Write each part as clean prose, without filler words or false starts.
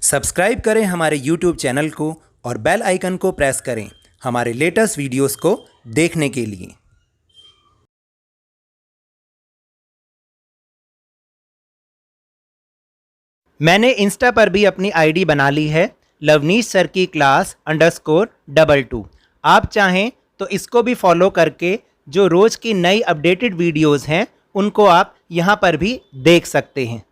Subscribe करें हमारे YouTube channel को और बेल आइकन को प्रेस करें हमारे लेटेस्ट वीडियोस को देखने के लिए। मैंने इंस्टा पर भी अपनी आईडी बना ली है, लवनीश सर की क्लास _22। आप चाहें तो इसको भी फॉलो करके जो रोज़ की नई अपडेटेड वीडियोस हैं उनको आप यहाँ पर भी देख सकते हैं।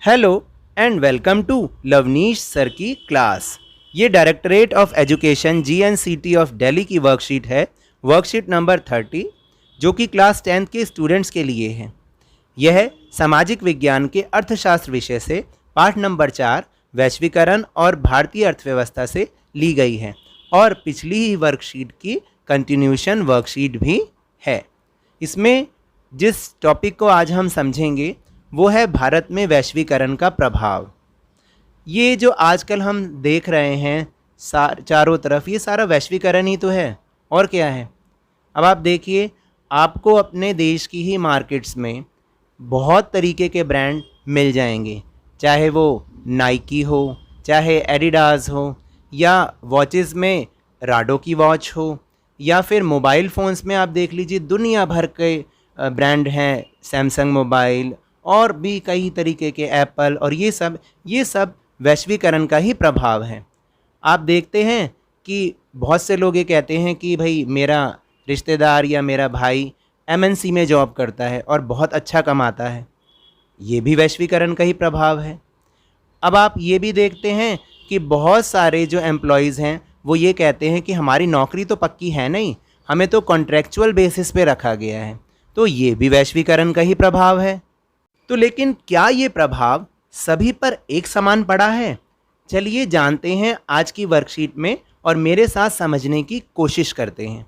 Hello and welcome to Lavneesh sir की क्लास। ये directorate of education GNCT of Delhi की वर्कशीट है, वर्कशीट नंबर 30, जो कि क्लास 10th के स्टूडेंट्स के लिए है। यह सामाजिक विज्ञान के अर्थशास्त्र विषय से पाठ नंबर 4 वैश्वीकरण और भारतीय अर्थव्यवस्था से ली गई है और पिछली ही वर्कशीट की कंटिन्यूशन वर्कशीट भी है। इसमें जिस टॉपिक को आज हम समझेंगे वो है भारत में वैश्वीकरण का प्रभाव। ये जो आजकल हम देख रहे हैं चारों तरफ, ये सारा वैश्वीकरण ही तो है, और क्या है। अब आप देखिए, आपको अपने देश की ही मार्केट्स में बहुत तरीके के ब्रांड मिल जाएंगे, चाहे वो नाइकी हो, चाहे एडिडास हो, या वॉचेस में राडो की वॉच हो, या फिर मोबाइल फ़ोन्स में आप देख लीजिए दुनिया भर के ब्रांड हैं, सैमसंग मोबाइल और भी कई तरीके के, एप्पल, और ये सब वैश्वीकरण का ही प्रभाव है। आप देखते हैं कि बहुत से लोग ये कहते हैं कि भाई मेरा रिश्तेदार या मेरा भाई MNC में जॉब करता है और बहुत अच्छा कमाता है, ये भी वैश्वीकरण का ही प्रभाव है। अब आप ये भी देखते हैं कि बहुत सारे जो एम्प्लॉयज़ हैं वो ये कहते हैं कि हमारी नौकरी तो पक्की है नहीं, हमें तो कॉन्ट्रैक्चुअल बेसिस पे रखा गया है, तो ये भी वैश्वीकरण का ही प्रभाव है। तो लेकिन क्या ये प्रभाव सभी पर एक समान पड़ा है? चलिए जानते हैं आज की वर्कशीट में और मेरे साथ समझने की कोशिश करते हैं।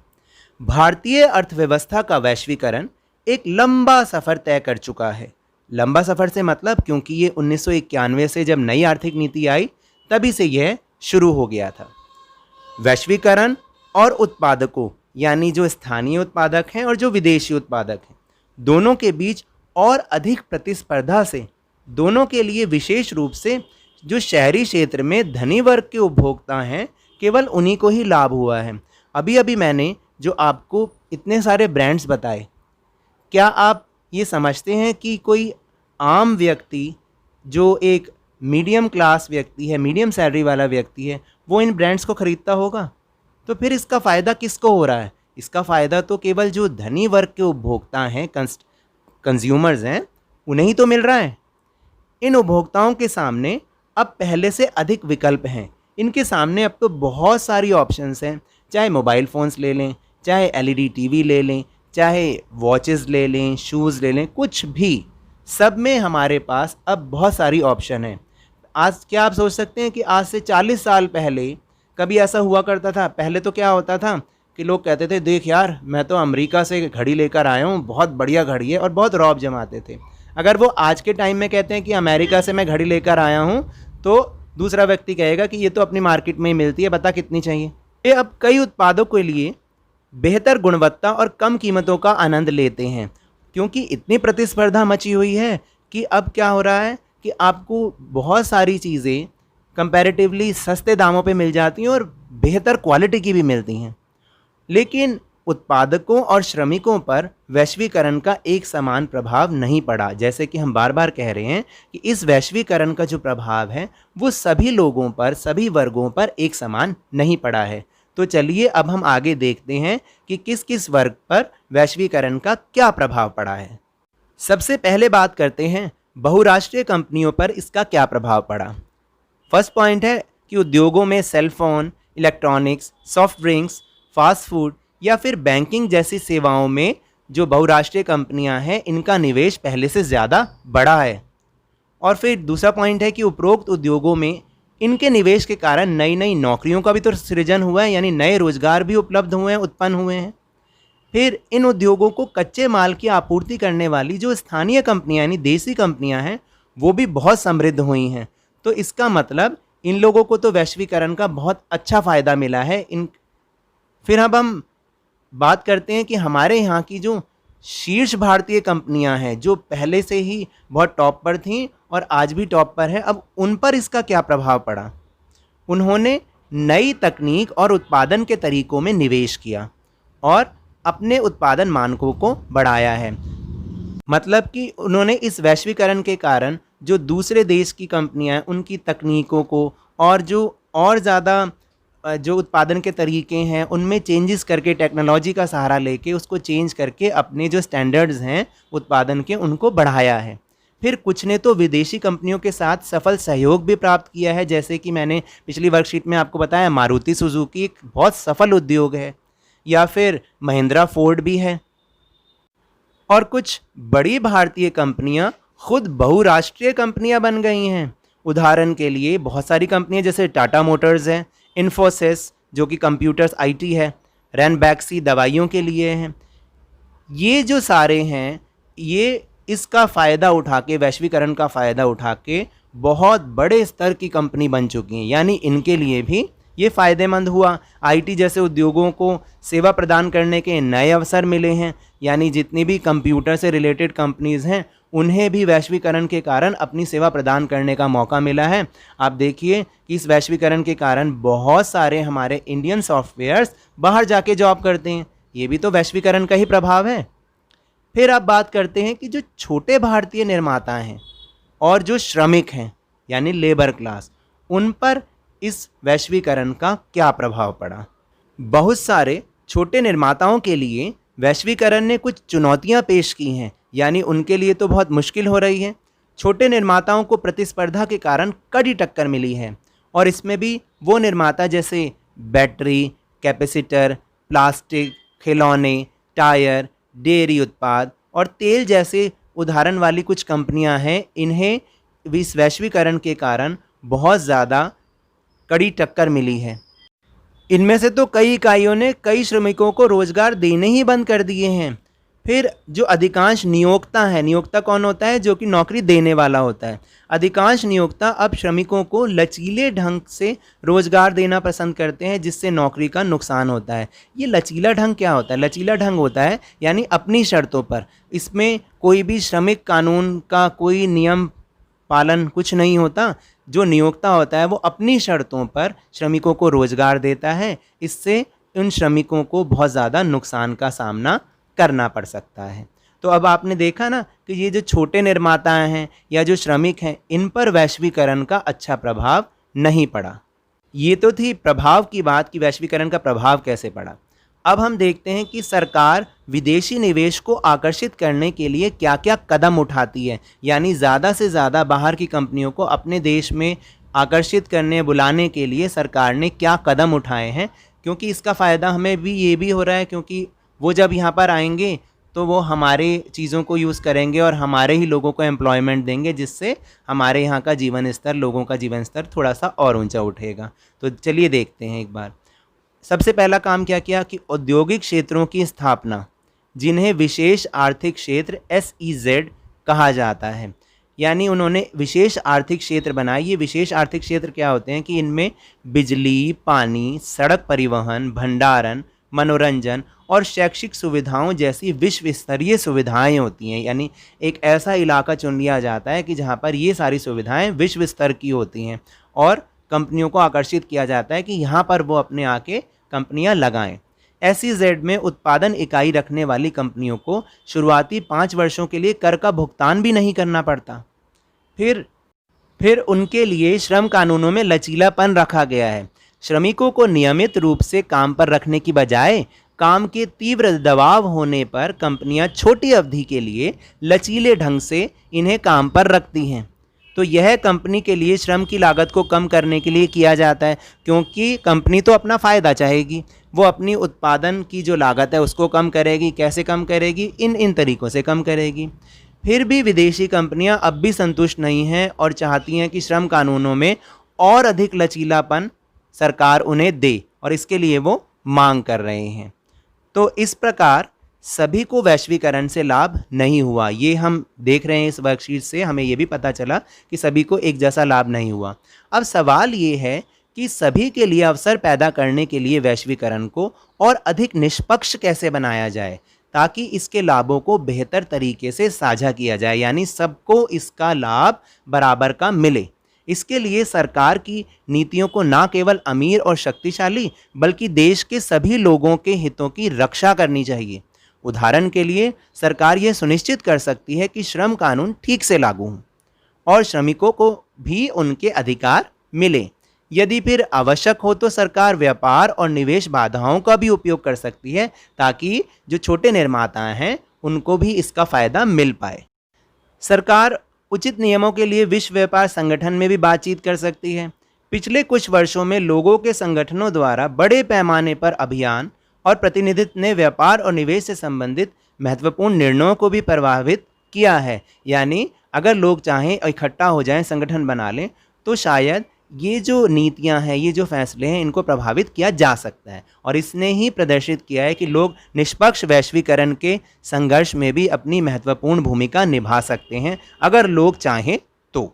भारतीय अर्थव्यवस्था का वैश्वीकरण एक लंबा सफ़र तय कर चुका है। लंबा सफ़र से मतलब क्योंकि ये 1991 से जब नई आर्थिक नीति आई तभी से यह शुरू हो गया था। वैश्वीकरण और उत्पादकों, यानी जो स्थानीय उत्पादक हैं और जो विदेशी उत्पादक हैं, दोनों के बीच और अधिक प्रतिस्पर्धा से दोनों के लिए विशेष रूप से जो शहरी क्षेत्र में धनी वर्ग के उपभोक्ता हैं, केवल उन्हीं को ही लाभ हुआ है। अभी अभी मैंने जो आपको इतने सारे ब्रांड्स बताए, क्या आप ये समझते हैं कि कोई आम व्यक्ति जो एक मीडियम क्लास व्यक्ति है, मीडियम सैलरी वाला व्यक्ति है, वो इन ब्रांड्स को ख़रीदता होगा? तो फिर इसका फ़ायदा किसको हो रहा है? इसका फ़ायदा तो केवल जो धनी वर्ग के उपभोक्ता हैं, कंज्यूमर्स हैं, उन्हें ही तो मिल रहा है। इन उपभोक्ताओं के सामने अब पहले से अधिक विकल्प हैं। इनके सामने अब तो बहुत सारी ऑप्शंस हैं, चाहे मोबाइल फ़ोन्स ले लें, चाहे LED TV ले लें, चाहे वॉचेस ले लें, शूज़ ले लें, कुछ भी, सब में हमारे पास अब बहुत सारी ऑप्शन हैं। आज क्या आप सोच सकते हैं कि आज से 40 साल पहले कभी ऐसा हुआ करता था? पहले तो क्या होता था कि लोग कहते थे, देख यार मैं तो अमेरिका से घड़ी लेकर आया हूँ, बहुत बढ़िया घड़ी है, और बहुत रौब जमाते थे। अगर वो आज के टाइम में कहते हैं कि अमेरिका से मैं घड़ी लेकर आया हूँ, तो दूसरा व्यक्ति कहेगा कि ये तो अपनी मार्केट में ही मिलती है, बता कितनी चाहिए। ये अब कई उत्पादों के लिए बेहतर गुणवत्ता और कम कीमतों का आनंद लेते हैं, क्योंकि इतनी प्रतिस्पर्धा मची हुई है कि अब क्या हो रहा है कि आपको बहुत सारी चीज़ें कंपैरेटिवली सस्ते दामों पे मिल जाती हैं और बेहतर क्वालिटी की भी मिलती हैं। लेकिन उत्पादकों और श्रमिकों पर वैश्वीकरण का एक समान प्रभाव नहीं पड़ा। जैसे कि हम बार बार कह रहे हैं कि इस वैश्वीकरण का जो प्रभाव है वो सभी लोगों पर, सभी वर्गों पर एक समान नहीं पड़ा है। तो चलिए अब हम आगे देखते हैं कि किस किस वर्ग पर वैश्वीकरण का क्या प्रभाव पड़ा है। सबसे पहले बात करते हैं बहुराष्ट्रीय कंपनियों पर इसका क्या प्रभाव पड़ा। फर्स्ट पॉइंट है कि उद्योगों में cellphone, electronics, soft drinks, fast food या फिर बैंकिंग जैसी सेवाओं में जो बहुराष्ट्रीय कंपनियां हैं, इनका निवेश पहले से ज़्यादा बढ़ा है। और फिर दूसरा पॉइंट है कि उपरोक्त उद्योगों में इनके निवेश के कारण नई नई नौकरियों का भी तो सृजन हुआ है, यानी नए रोजगार भी उपलब्ध हुए हैं, उत्पन्न हुए हैं। फिर इन उद्योगों को कच्चे माल की आपूर्ति करने वाली जो स्थानीय कंपनियां, यानी देसी कंपनियां हैं, वो भी बहुत समृद्ध हुई हैं। तो इसका मतलब इन लोगों को तो वैश्वीकरण का बहुत अच्छा फ़ायदा मिला है। फिर अब हम बात करते हैं कि हमारे यहाँ की जो शीर्ष भारतीय कंपनियां हैं, जो पहले से ही बहुत टॉप पर थीं और आज भी टॉप पर है। अब उन पर इसका क्या प्रभाव पड़ा? उन्होंने नई तकनीक और उत्पादन के तरीकों में निवेश किया और अपने उत्पादन मानकों को बढ़ाया है। मतलब कि उन्होंने इस वैश्वीकरण के कारण जो दूसरे देश की कंपनियां हैं उनकी तकनीकों को और जो और ज़्यादा जो उत्पादन के तरीके हैं उनमें चेंजेस करके, टेक्नोलॉजी का सहारा लेके उसको चेंज करके अपने जो स्टैंडर्ड्स हैं उत्पादन के उनको बढ़ाया है। फिर कुछ ने तो विदेशी कंपनियों के साथ सफल सहयोग भी प्राप्त किया है, जैसे कि मैंने पिछली वर्कशीट में आपको बताया मारुति सुजुकी एक बहुत सफल उद्योग है, या फिर महिंद्रा फोर्ड भी है। और कुछ बड़ी भारतीय कंपनियां खुद बहुराष्ट्रीय कंपनियां बन गई हैं। उदाहरण के लिए बहुत सारी कंपनियां जैसे टाटा मोटर्स है, इन्फोसिस जो कि कंप्यूटर्स आईटी है, रैनबैक्सी दवाइयों के लिए हैं। ये जो सारे हैं ये इसका फ़ायदा उठा के, वैश्वीकरण का फ़ायदा उठा के बहुत बड़े स्तर की कंपनी बन चुकी हैं, यानी इनके लिए भी ये फ़ायदेमंद हुआ। आईटी जैसे उद्योगों को सेवा प्रदान करने के नए अवसर मिले हैं, यानी जितनी भी कंप्यूटर से रिलेटेड कंपनीज़ हैं उन्हें भी वैश्वीकरण के कारण अपनी सेवा प्रदान करने का मौका मिला है। आप देखिए कि इस वैश्वीकरण के कारण बहुत सारे हमारे इंडियन सॉफ्टवेयर्स बाहर जाके जॉब करते हैं, ये भी तो वैश्वीकरण का ही प्रभाव है। फिर आप बात करते हैं कि जो छोटे भारतीय निर्माता हैं और जो श्रमिक हैं यानी लेबर क्लास, उन पर इस वैश्वीकरण का क्या प्रभाव पड़ा? बहुत सारे छोटे निर्माताओं के लिए वैश्वीकरण ने कुछ चुनौतियां पेश की हैं, यानी उनके लिए तो बहुत मुश्किल हो रही है। छोटे निर्माताओं को प्रतिस्पर्धा के कारण कड़ी टक्कर मिली है, और इसमें भी वो निर्माता जैसे बैटरी, कैपेसिटर, प्लास्टिक, खिलौने, टायर, डेयरी उत्पाद और तेल जैसे उदाहरण वाली कुछ कंपनियां हैं, इन्हें इस वैश्वीकरण के कारण बहुत ज़्यादा कड़ी टक्कर मिली है। इनमें से तो कई इकाइयों ने कई श्रमिकों को रोज़गार देने ही बंद कर दिए हैं। फिर जो अधिकांश नियोक्ता हैं, नियोक्ता कौन होता है? जो कि नौकरी देने वाला होता है। अधिकांश नियोक्ता अब श्रमिकों को लचीले ढंग से रोज़गार देना पसंद करते हैं, जिससे नौकरी का नुकसान होता है। ये लचीला ढंग क्या होता है? लचीला ढंग होता है यानी अपनी शर्तों पर, इसमें कोई भी श्रमिक कानून का कोई नियम पालन कुछ नहीं होता। जो नियोक्ता होता है वो अपनी शर्तों पर श्रमिकों को रोज़गार देता है, इससे उन श्रमिकों को बहुत ज़्यादा नुकसान का सामना करना पड़ सकता है। तो अब आपने देखा ना कि ये जो छोटे निर्माता हैं या जो श्रमिक हैं, इन पर वैश्वीकरण का अच्छा प्रभाव नहीं पड़ा। ये तो थी प्रभाव की बात कि वैश्वीकरण का प्रभाव कैसे पड़ा। अब हम देखते हैं कि सरकार विदेशी निवेश को आकर्षित करने के लिए क्या क्या कदम उठाती है, यानी ज़्यादा से ज़्यादा बाहर की कंपनियों को अपने देश में आकर्षित करने, बुलाने के लिए सरकार ने क्या कदम उठाए हैं। क्योंकि इसका फ़ायदा हमें भी ये भी हो रहा है, क्योंकि वो जब यहाँ पर आएंगे तो वो हमारे चीज़ों को यूज़ करेंगे और हमारे ही लोगों को एम्प्लॉयमेंट देंगे, जिससे हमारे यहाँ का जीवन स्तर, लोगों का जीवन स्तर थोड़ा सा और ऊंचा उठेगा। तो चलिए देखते हैं एक बार। सबसे पहला काम क्या किया कि औद्योगिक क्षेत्रों की स्थापना, जिन्हें विशेष आर्थिक क्षेत्र SEZ कहा जाता है, यानी उन्होंने विशेष आर्थिक क्षेत्र बनाए। ये विशेष आर्थिक क्षेत्र क्या होते हैं कि इनमें बिजली, पानी, सड़क परिवहन, भंडारण, मनोरंजन और शैक्षिक सुविधाओं जैसी विश्व स्तरीय सुविधाएं होती हैं। यानी एक ऐसा इलाका चुन लिया जाता है कि जहां पर ये सारी सुविधाएं विश्व स्तर की होती हैं, और कंपनियों को आकर्षित किया जाता है कि यहाँ पर वो अपने आके कंपनियां लगाएं। SEZ में उत्पादन इकाई रखने वाली कंपनियों को शुरुआती 5 वर्षों के लिए कर का भुगतान भी नहीं करना पड़ता। फिर उनके लिए श्रम कानूनों में लचीलापन रखा गया है। श्रमिकों को नियमित रूप से काम पर रखने की बजाय काम के तीव्र दबाव होने पर कंपनियां छोटी अवधि के लिए लचीले ढंग से इन्हें काम पर रखती हैं। तो यह कंपनी के लिए श्रम की लागत को कम करने के लिए किया जाता है, क्योंकि कंपनी तो अपना फ़ायदा चाहेगी, वो अपनी उत्पादन की जो लागत है उसको कम करेगी। कैसे कम करेगी? इन तरीक़ों से कम करेगी। फिर भी विदेशी कंपनियां अब भी संतुष्ट नहीं हैं और चाहती हैं कि श्रम कानूनों में और अधिक लचीलापन सरकार उन्हें दे, और इसके लिए वो मांग कर रहे हैं। तो इस प्रकार सभी को वैश्वीकरण से लाभ नहीं हुआ। ये हम देख रहे हैं इस वर्कशीट से, हमें ये भी पता चला कि सभी को एक जैसा लाभ नहीं हुआ। अब सवाल ये है कि सभी के लिए अवसर पैदा करने के लिए वैश्वीकरण को और अधिक निष्पक्ष कैसे बनाया जाए, ताकि इसके लाभों को बेहतर तरीके से साझा किया जाए, यानी सबको इसका लाभ बराबर का मिले। इसके लिए सरकार की नीतियों को न केवल अमीर और शक्तिशाली बल्कि देश के सभी लोगों के हितों की रक्षा करनी चाहिए। उदाहरण के लिए सरकार यह सुनिश्चित कर सकती है कि श्रम कानून ठीक से लागू हों और श्रमिकों को भी उनके अधिकार मिले। यदि फिर आवश्यक हो तो सरकार व्यापार और निवेश बाधाओं का भी उपयोग कर सकती है ताकि जो छोटे निर्माता हैं उनको भी इसका फ़ायदा मिल पाए। सरकार उचित नियमों के लिए विश्व व्यापार संगठन में भी बातचीत कर सकती है। पिछले कुछ वर्षों में लोगों के संगठनों द्वारा बड़े पैमाने पर अभियान और प्रतिनिधित्व ने व्यापार और निवेश से संबंधित महत्वपूर्ण निर्णयों को भी प्रभावित किया है। यानी अगर लोग चाहें इकट्ठा हो जाएं, संगठन बना लें, तो शायद ये जो नीतियां हैं, ये जो फैसले हैं, इनको प्रभावित किया जा सकता है। और इसने ही प्रदर्शित किया है कि लोग निष्पक्ष वैश्वीकरण के संघर्ष में भी अपनी महत्वपूर्ण भूमिका निभा सकते हैं अगर लोग चाहें तो।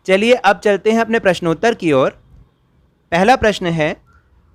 चलिए अब चलते हैं अपने प्रश्नोत्तर की ओर। पहला प्रश्न है,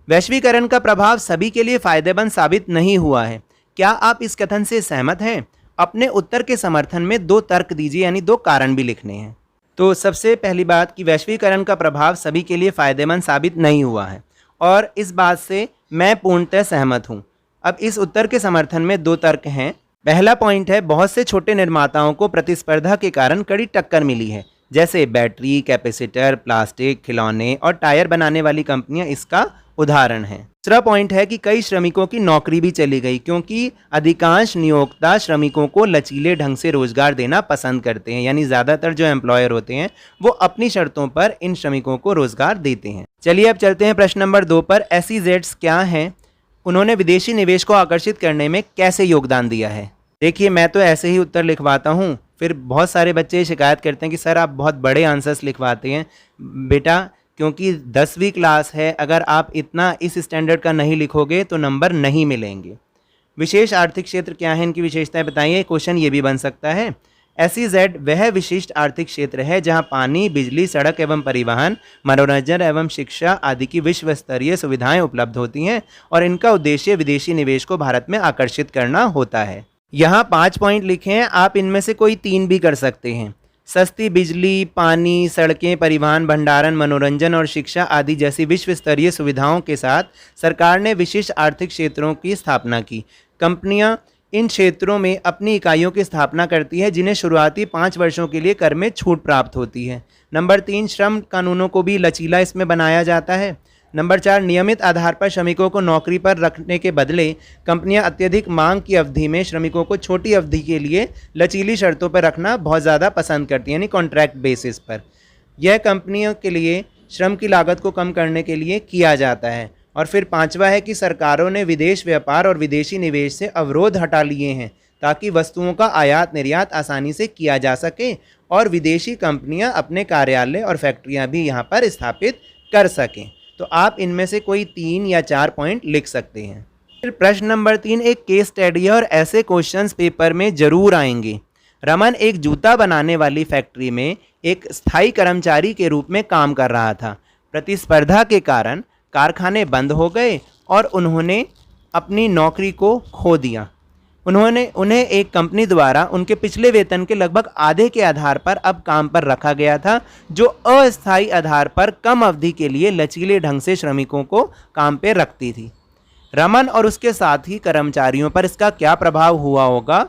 वैश्वीकरण का प्रभाव सभी के लिए फायदेमंद साबित नहीं हुआ है। क्या आप इस कथन से सहमत हैं? अपने उत्तर के समर्थन में 2 तर्क दीजिए, यानी 2 कारण भी लिखने हैं। तो सबसे पहली बात कि वैश्वीकरण का प्रभाव सभी के लिए फ़ायदेमंद साबित नहीं हुआ है, और इस बात से मैं पूर्णतः सहमत हूँ। अब इस उत्तर के समर्थन में 2 तर्क हैं। पहला पॉइंट है, बहुत से छोटे निर्माताओं को प्रतिस्पर्धा के कारण कड़ी टक्कर मिली है, जैसे बैटरी, कैपेसिटर, प्लास्टिक, खिलौने और टायर बनाने वाली कंपनियां इसका उदाहरण हैं। दूसरा पॉइंट है कि कई श्रमिकों की नौकरी भी चली गई, क्योंकि अधिकांश नियोक्ता श्रमिकों को लचीले ढंग से रोजगार देना पसंद करते हैं। यानी ज़्यादातर जो एम्प्लॉयर होते हैं वो अपनी शर्तों पर इन श्रमिकों को रोजगार देते हैं। चलिए अब चलते हैं प्रश्न नंबर 2 पर। SEZs क्या हैं? उन्होंने विदेशी निवेश को आकर्षित करने में कैसे योगदान दिया है? देखिए, मैं तो ऐसे ही उत्तर लिखवाता हूँ, फिर बहुत सारे बच्चे शिकायत करते हैं कि सर आप बहुत बड़े आंसर्स लिखवाते हैं। बेटा, क्योंकि 10वीं क्लास है, अगर आप इतना इस स्टैंडर्ड का नहीं लिखोगे तो नंबर नहीं मिलेंगे। विशेष आर्थिक क्षेत्र क्या है, इनकी विशेषताएं बताइए। क्वेश्चन ये भी बन सकता है। SEZ वह विशिष्ट आर्थिक क्षेत्र है जहां पानी, बिजली, सड़क एवं परिवहन, मनोरंजन एवं शिक्षा आदि की विश्व स्तरीय सुविधाएं उपलब्ध होती हैं और इनका उद्देश्य विदेशी निवेश को भारत में आकर्षित करना होता है। यहाँ 5 पॉइंट लिखे हैं, आप इनमें से कोई 3 भी कर सकते हैं। सस्ती बिजली, पानी, सड़कें, परिवहन, भंडारण, मनोरंजन और शिक्षा आदि जैसी विश्व स्तरीय सुविधाओं के साथ सरकार ने विशिष्ट आर्थिक क्षेत्रों की स्थापना की। कंपनियां इन क्षेत्रों में अपनी इकाइयों की स्थापना करती है, जिन्हें शुरुआती 5 वर्षों के लिए कर में छूट प्राप्त होती है। नंबर 3, श्रम कानूनों को भी लचीला इसमें बनाया जाता है। नंबर 4, नियमित आधार पर श्रमिकों को नौकरी पर रखने के बदले कंपनियां अत्यधिक मांग की अवधि में श्रमिकों को छोटी अवधि के लिए लचीली शर्तों पर रखना बहुत ज़्यादा पसंद करती हैं, यानी कॉन्ट्रैक्ट बेसिस पर। यह कंपनियों के लिए श्रम की लागत को कम करने के लिए किया जाता है। और फिर 5वां है कि सरकारों ने विदेश व्यापार और विदेशी निवेश से अवरोध हटा लिए हैं ताकि वस्तुओं का आयात निर्यात आसानी से किया जा सके और विदेशी कंपनियां अपने कार्यालय और फैक्ट्रियां भी यहां पर स्थापित कर सकें। तो आप इनमें से कोई 3 या 4 पॉइंट लिख सकते हैं। फिर प्रश्न नंबर 3 एक केस स्टडी है और ऐसे क्वेश्चंस पेपर में जरूर आएंगे। रमन एक जूता बनाने वाली फैक्ट्री में एक स्थायी कर्मचारी के रूप में काम कर रहा था। प्रतिस्पर्धा के कारण कारखाने बंद हो गए और उन्होंने अपनी नौकरी को खो दिया। उन्हें एक कंपनी द्वारा उनके पिछले वेतन के लगभग आधे के आधार पर अब काम पर रखा गया था, जो अस्थायी आधार पर कम अवधि के लिए लचीले ढंग से श्रमिकों को काम पर रखती थी। रमन और उसके साथी कर्मचारियों पर इसका क्या प्रभाव हुआ होगा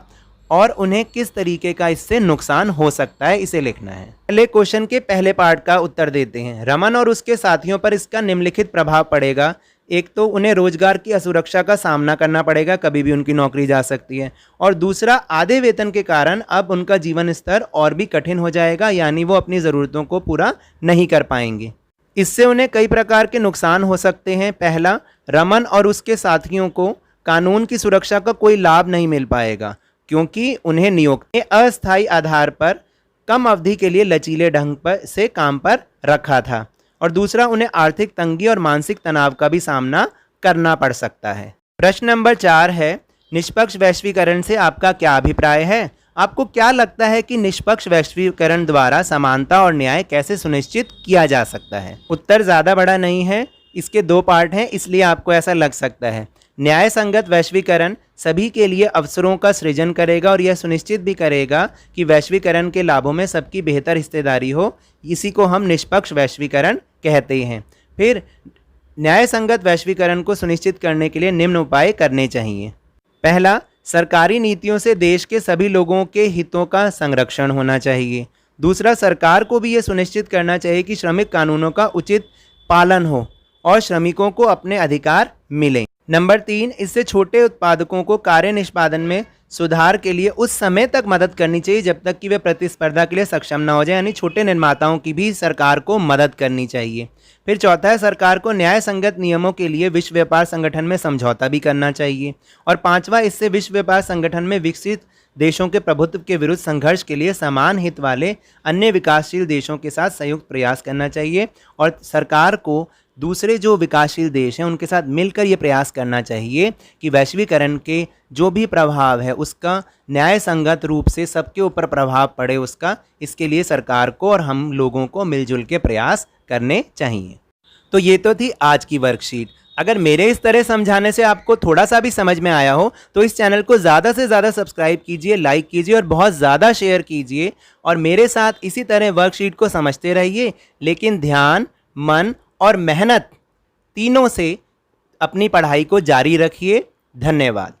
और उन्हें किस तरीके का इससे नुकसान हो सकता है, इसे लिखना है। पहले क्वेश्चन के पहले पार्ट का उत्तर देते हैं। रमन और उसके साथियों पर इसका निम्नलिखित प्रभाव पड़ेगा। एक तो उन्हें रोजगार की असुरक्षा का सामना करना पड़ेगा, कभी भी उनकी नौकरी जा सकती है। और दूसरा, आधे वेतन के कारण अब उनका जीवन स्तर और भी कठिन हो जाएगा, यानी वो अपनी ज़रूरतों को पूरा नहीं कर पाएंगे। इससे उन्हें कई प्रकार के नुकसान हो सकते हैं। पहला, रमन और उसके साथियों को कानून की सुरक्षा का कोई लाभ नहीं मिल पाएगा, क्योंकि उन्हें नियोक्ता ने अस्थायी आधार पर कम अवधि के लिए लचीले ढंग से काम पर रखा था। और दूसरा, उन्हें आर्थिक तंगी और मानसिक तनाव का भी सामना करना पड़ सकता है। प्रश्न नंबर 4 है, निष्पक्ष वैश्वीकरण से आपका क्या अभिप्राय है? आपको क्या लगता है कि निष्पक्ष वैश्वीकरण द्वारा समानता और न्याय कैसे सुनिश्चित किया जा सकता है? उत्तर ज़्यादा बड़ा नहीं है, इसके 2 पार्ट हैं, इसलिए आपको ऐसा लग सकता है। न्याय संगत वैश्वीकरण सभी के लिए अवसरों का सृजन करेगा और यह सुनिश्चित भी करेगा कि वैश्वीकरण के लाभों में सबकी बेहतर हिस्सेदारी हो। इसी को हम निष्पक्ष वैश्वीकरण कहते हैं। फिर न्याय संगत वैश्वीकरण को सुनिश्चित करने के लिए निम्न उपाय करने चाहिए। पहला, सरकारी नीतियों से देश के सभी लोगों के हितों का संरक्षण होना चाहिए। दूसरा, सरकार को भी यह सुनिश्चित करना चाहिए कि श्रमिक कानूनों का उचित पालन हो और श्रमिकों को अपने अधिकार मिलें। नंबर 3, इससे छोटे उत्पादकों को कार्य निष्पादन में सुधार के लिए उस समय तक मदद करनी चाहिए जब तक कि वे प्रतिस्पर्धा के लिए सक्षम न हो जाए, यानी छोटे निर्माताओं की भी सरकार को मदद करनी चाहिए। फिर चौथा है, सरकार को न्याय संगत नियमों के लिए विश्व व्यापार संगठन में समझौता भी करना चाहिए। और पांचवा, इससे विश्व व्यापार संगठन में विकसित देशों के प्रभुत्व के विरुद्ध संघर्ष के लिए समान हित वाले अन्य विकासशील देशों के साथ संयुक्त प्रयास करना चाहिए और सरकार को दूसरे जो विकासशील देश हैं उनके साथ मिलकर ये प्रयास करना चाहिए कि वैश्वीकरण के जो भी प्रभाव है उसका न्याय संगत रूप से सबके ऊपर प्रभाव पड़े उसका, इसके लिए सरकार को और हम लोगों को मिलजुल के प्रयास करने चाहिए। तो ये तो थी आज की वर्कशीट। अगर मेरे इस तरह समझाने से आपको थोड़ा सा भी समझ में आया हो तो इस चैनल को ज़्यादा से ज़्यादा सब्सक्राइब कीजिए, लाइक कीजिए और बहुत ज़्यादा शेयर कीजिए और मेरे साथ इसी तरह वर्कशीट को समझते रहिए, लेकिन ध्यान, मन और मेहनत तीनों से अपनी पढ़ाई को जारी रखिए। धन्यवाद।